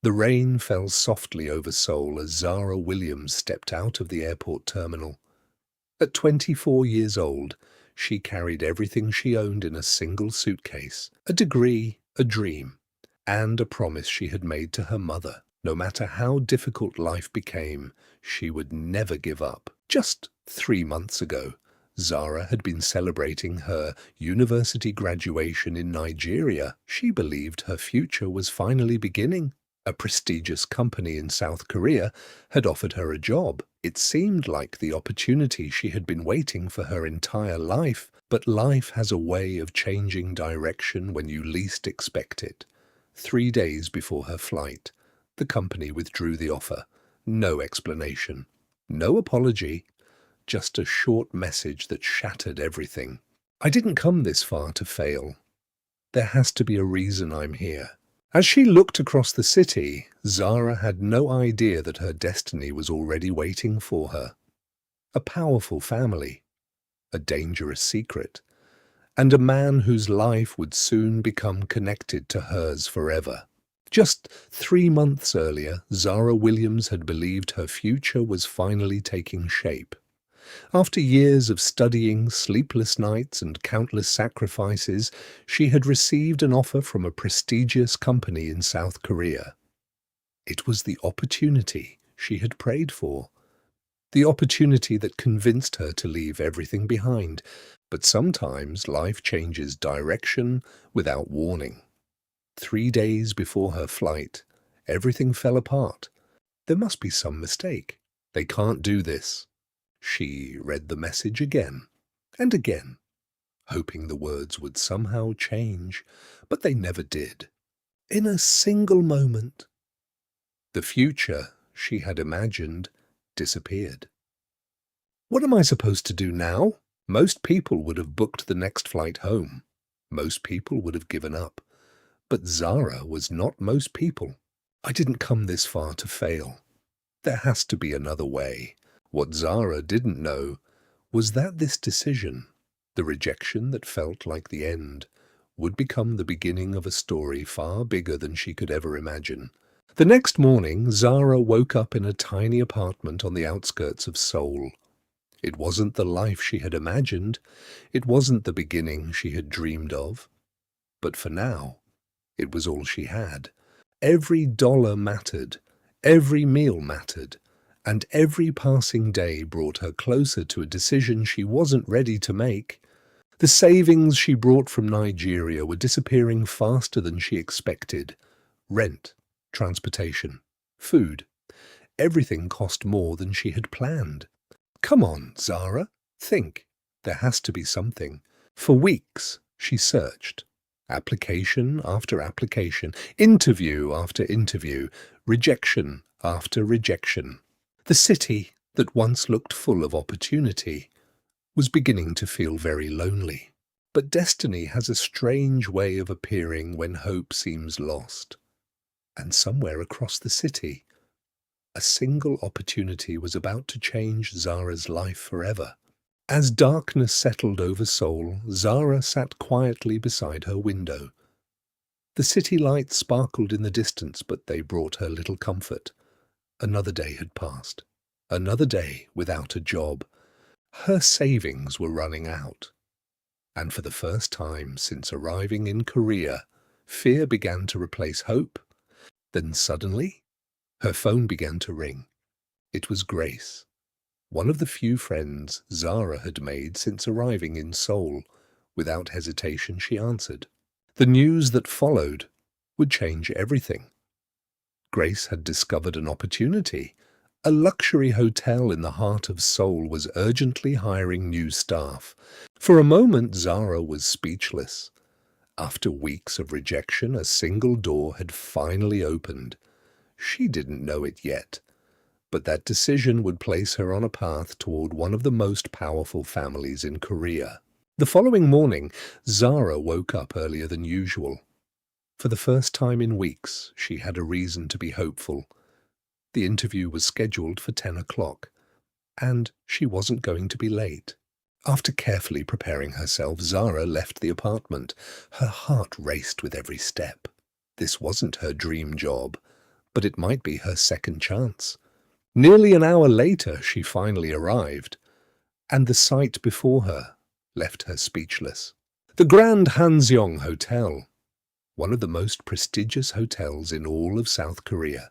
The rain fell softly over Seoul as Zara Williams stepped out of the airport terminal. At 24 years old, she carried everything she owned in a single suitcase: a degree, a dream, and a promise she had made to her mother. No matter how difficult life became, she would never give up. Just 3 months ago, Zara had been celebrating her university graduation in Nigeria. She believed her future was finally beginning. A prestigious company in South Korea had offered her a job. It seemed like the opportunity she had been waiting for her entire life, but life has a way of changing direction when you least expect it. 3 days before her flight, the company withdrew the offer. No explanation, no apology, just a short message that shattered everything. "I didn't come this far to fail. There has to be a reason I'm here." As she looked across the city, Zara had no idea that her destiny was already waiting for her. A powerful family, a dangerous secret, and a man whose life would soon become connected to hers forever. Just 3 months earlier, Zara Williams had believed her future was finally taking shape. After years of studying, sleepless nights, and countless sacrifices, she had received an offer from a prestigious company in South Korea. It was the opportunity she had prayed for, the opportunity that convinced her to leave everything behind. But sometimes life changes direction without warning. 3 days before her flight, everything fell apart. There must be some mistake. They can't do this. She read the message again and again, hoping the words would somehow change, but they never did. In a single moment, the future she had imagined disappeared. What am I supposed to do now? Most people would have booked the next flight home. Most people would have given up. But Zara was not most people. "I didn't come this far to fail. There has to be another way." What Zara didn't know was that this decision, the rejection that felt like the end, would become the beginning of a story far bigger than she could ever imagine. The next morning, Zara woke up in a tiny apartment on the outskirts of Seoul. It wasn't the life she had imagined. It wasn't the beginning she had dreamed of. But for now, it was all she had. Every dollar mattered. Every meal mattered. And every passing day brought her closer to a decision she wasn't ready to make. The savings she brought from Nigeria were disappearing faster than she expected. Rent, transportation, food. Everything cost more than she had planned. "Come on, Zara, think. There has to be something." For weeks, she searched. Application after application, interview after interview, rejection after rejection. The city that once looked full of opportunity was beginning to feel very lonely. But destiny has a strange way of appearing when hope seems lost. And somewhere across the city, a single opportunity was about to change Zara's life forever. As darkness settled over Seoul, Zara sat quietly beside her window. The city lights sparkled in the distance, but they brought her little comfort. Another day had passed. Another day without a job. Her savings were running out. And for the first time since arriving in Korea, fear began to replace hope. Then suddenly, her phone began to ring. It was Grace, one of the few friends Zara had made since arriving in Seoul. Without hesitation, she answered. The news that followed would change everything. Grace had discovered an opportunity. A luxury hotel in the heart of Seoul was urgently hiring new staff. For a moment, Zara was speechless. After weeks of rejection, a single door had finally opened. She didn't know it yet, but that decision would place her on a path toward one of the most powerful families in Korea. The following morning, Zara woke up earlier than usual. For the first time in weeks, she had a reason to be hopeful. The interview was scheduled for 10 o'clock, and she wasn't going to be late. After carefully preparing herself, Zara left the apartment. Her heart raced with every step. This wasn't her dream job, but it might be her second chance. Nearly an hour later, she finally arrived, and the sight before her left her speechless. The Grand Hanseong Hotel, one of the most prestigious hotels in all of South Korea,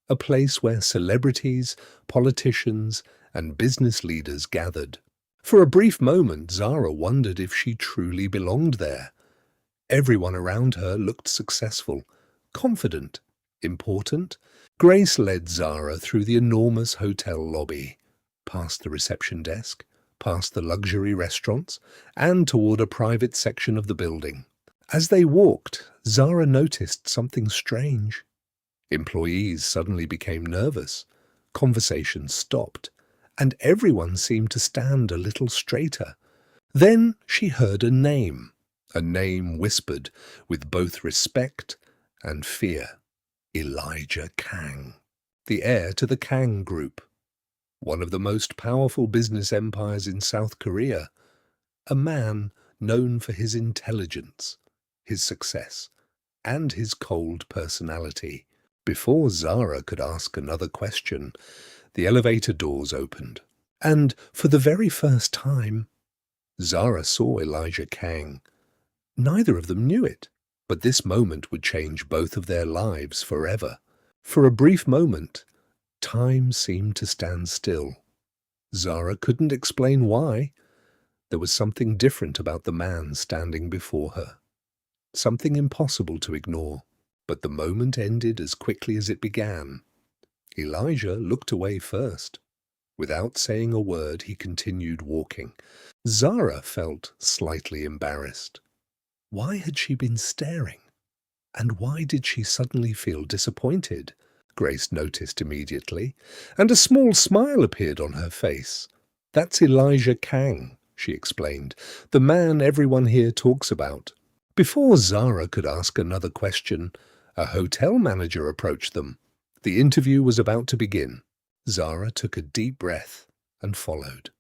a place where celebrities, politicians, and business leaders gathered. For a brief moment, Zara wondered if she truly belonged there. Everyone around her looked successful, confident, important. Grace led Zara through the enormous hotel lobby, past the reception desk, past the luxury restaurants, and toward a private section of the building. As they walked, Zara noticed something strange. Employees suddenly became nervous, conversations stopped, and everyone seemed to stand a little straighter. Then she heard a name whispered with both respect and fear. Elijah Kang, the heir to the Kang Group, one of the most powerful business empires in South Korea, a man known for his intelligence, his success, and his cold personality. Before Zara could ask another question, the elevator doors opened, and for the very first time, Zara saw Elijah Kang. Neither of them knew it, but this moment would change both of their lives forever. For a brief moment, time seemed to stand still. Zara couldn't explain why. There was something different about the man standing before her, something impossible to ignore. But the moment ended as quickly as it began. Elijah looked away first. Without saying a word, he continued walking. Zara felt slightly embarrassed. Why had she been staring? And why did she suddenly feel disappointed? Grace noticed immediately, and a small smile appeared on her face. "That's Elijah Kang," she explained, "the man everyone here talks about." Before Zara could ask another question, a hotel manager approached them. The interview was about to begin. Zara took a deep breath and followed.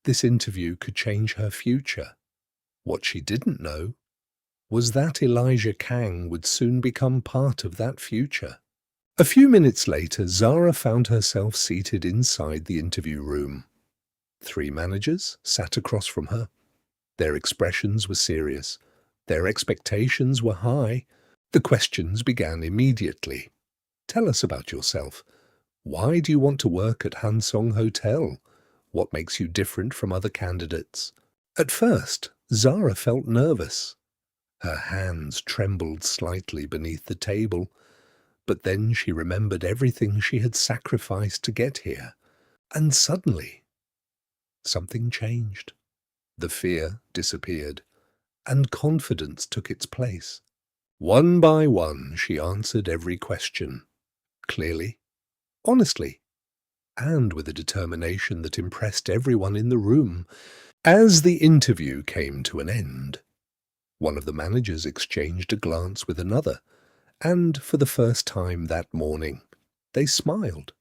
This interview could change her future. What she didn't know was that Elijah Kang would soon become part of that future. A few minutes later, Zara found herself seated inside the interview room. 3 managers sat across from her. Their expressions were serious. Their expectations were high. The questions began immediately. "Tell us about yourself. Why do you want to work at Hanseong Hotel? What makes you different from other candidates?" At first, Zara felt nervous. Her hands trembled slightly beneath the table, but then she remembered everything she had sacrificed to get here. And suddenly, something changed. The fear disappeared, and confidence took its place. One by one, she answered every question, clearly, honestly, and with a determination that impressed everyone in the room. As the interview came to an end, one of the managers exchanged a glance with another, and for the first time that morning, they smiled.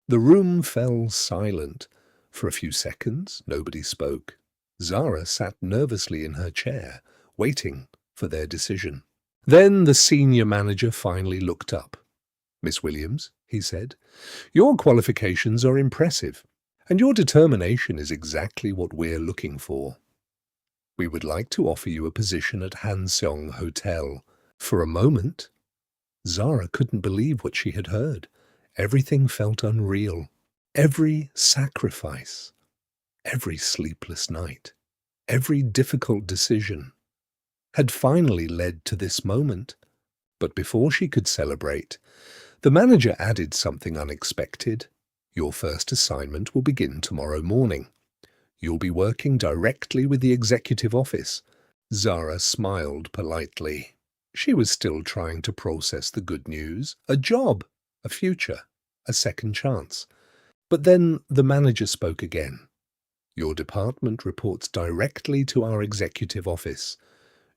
The room fell silent. For a few seconds, nobody spoke. Zara sat nervously in her chair, waiting for their decision. Then the senior manager finally looked up. "Miss Williams," he said, "your qualifications are impressive, and your determination is exactly what we're looking for. We would like to offer you a position at Hanseong Hotel." For a moment, Zara couldn't believe what she had heard. Everything felt unreal. Every sacrifice, every sleepless night, every difficult decision had finally led to this moment. But before she could celebrate, the manager added something unexpected. "Your first assignment will begin tomorrow morning. You'll be working directly with the executive office." Zara smiled politely. She was still trying to process the good news. A job, a future, a second chance. But then the manager spoke again. "Your department reports directly to our executive office.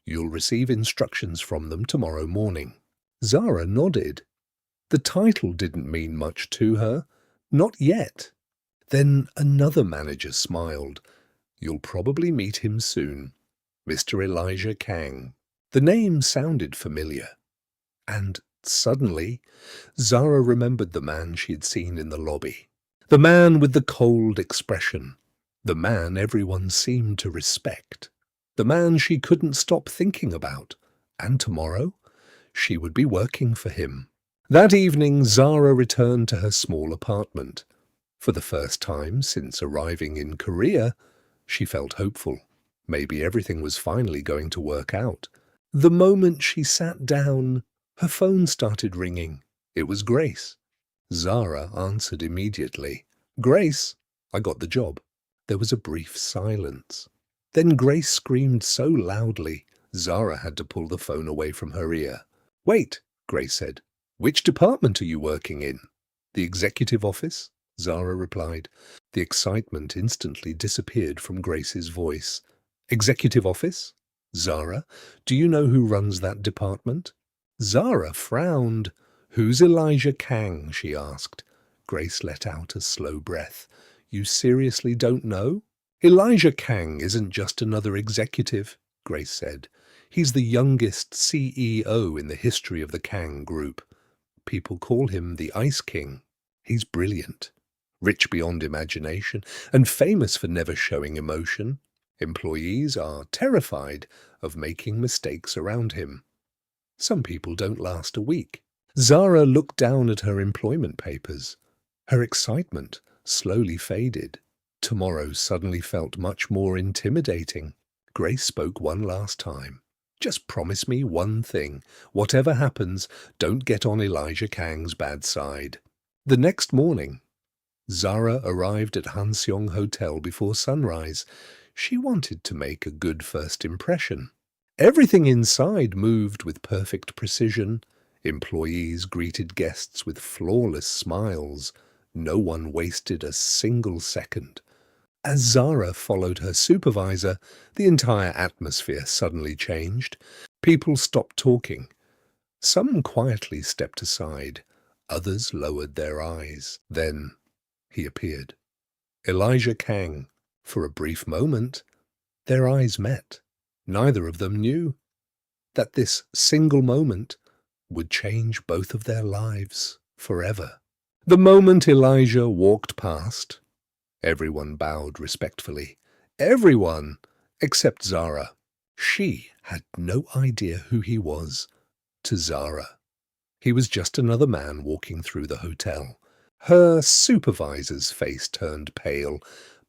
You'll receive instructions from them tomorrow morning." Zara nodded. The title didn't mean much to her. Not yet. Then another manager smiled. "You'll probably meet him soon. Mr. Elijah Kang." The name sounded familiar, and Suddenly, Zara remembered the man she had seen in the lobby. The man with the cold expression. The man everyone seemed to respect. The man she couldn't stop thinking about. And tomorrow, she would be working for him. That evening, Zara returned to her small apartment. For the first time since arriving in Korea, she felt hopeful. Maybe everything was finally going to work out. The moment she sat down, her phone started ringing. It was Grace. Zara answered immediately. "Grace, I got the job." There was a brief silence. Then Grace screamed so loudly, Zara had to pull the phone away from her ear. "Wait," Grace said. "Which department are you working in?" "The executive office," Zara replied. The excitement instantly disappeared from Grace's voice. "Executive office? Zara, do you know who runs that department?" Zara frowned. "Who's Elijah Kang?" she asked. Grace let out a slow breath. "You seriously don't know?" "Elijah Kang isn't just another executive," Grace said. "He's the youngest CEO in the history of the Kang Group. People call him the Ice King. He's brilliant, rich beyond imagination, and famous for never showing emotion. Employees are terrified of making mistakes around him. Some people don't last a week." Zara looked down at her employment papers. Her excitement slowly faded. Tomorrow suddenly felt much more intimidating. Grace spoke one last time. "Just promise me one thing. Whatever happens, don't get on Elijah Kang's bad side." The next morning, Zara arrived at Hanseong Hotel before sunrise. She wanted to make a good first impression. Everything inside moved with perfect precision. Employees greeted guests with flawless smiles. No one wasted a single second. As Zara followed her supervisor, the entire atmosphere suddenly changed. People stopped talking. Some quietly stepped aside. Others lowered their eyes. Then he appeared. Elijah Kang. For a brief moment, their eyes met. Neither of them knew that this single moment would change both of their lives forever. The moment Elijah walked past, everyone bowed respectfully. Everyone except Zara. She had no idea who he was. To Zara, he was just another man walking through the hotel. Her supervisor's face turned pale.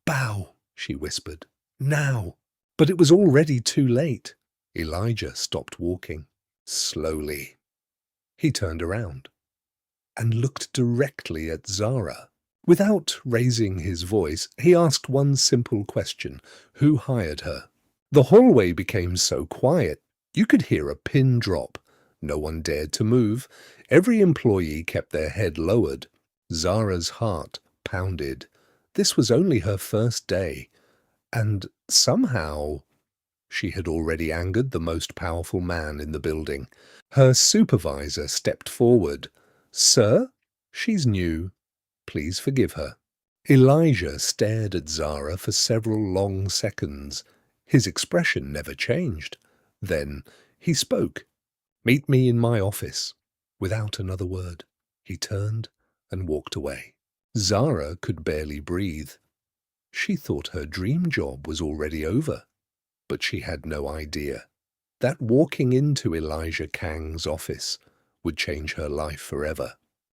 "Bow," she whispered. "Now." But it was already too late. Elijah stopped walking. Slowly, he turned around and looked directly at Zara. Without raising his voice, he asked one simple question: who hired her? The hallway became so quiet, you could hear a pin drop. No one dared to move. Every employee kept their head lowered. Zara's heart pounded. This was only her first day, and somehow she had already angered the most powerful man in the building. Her supervisor stepped forward. "Sir, she's new. Please forgive her." Elijah stared at Zara for several long seconds. His expression never changed. Then he spoke. "Meet me in my office." Without another word, he turned and walked away. Zara could barely breathe. She thought her dream job was already over, but she had no idea that walking into Elijah Kang's office would change her life forever.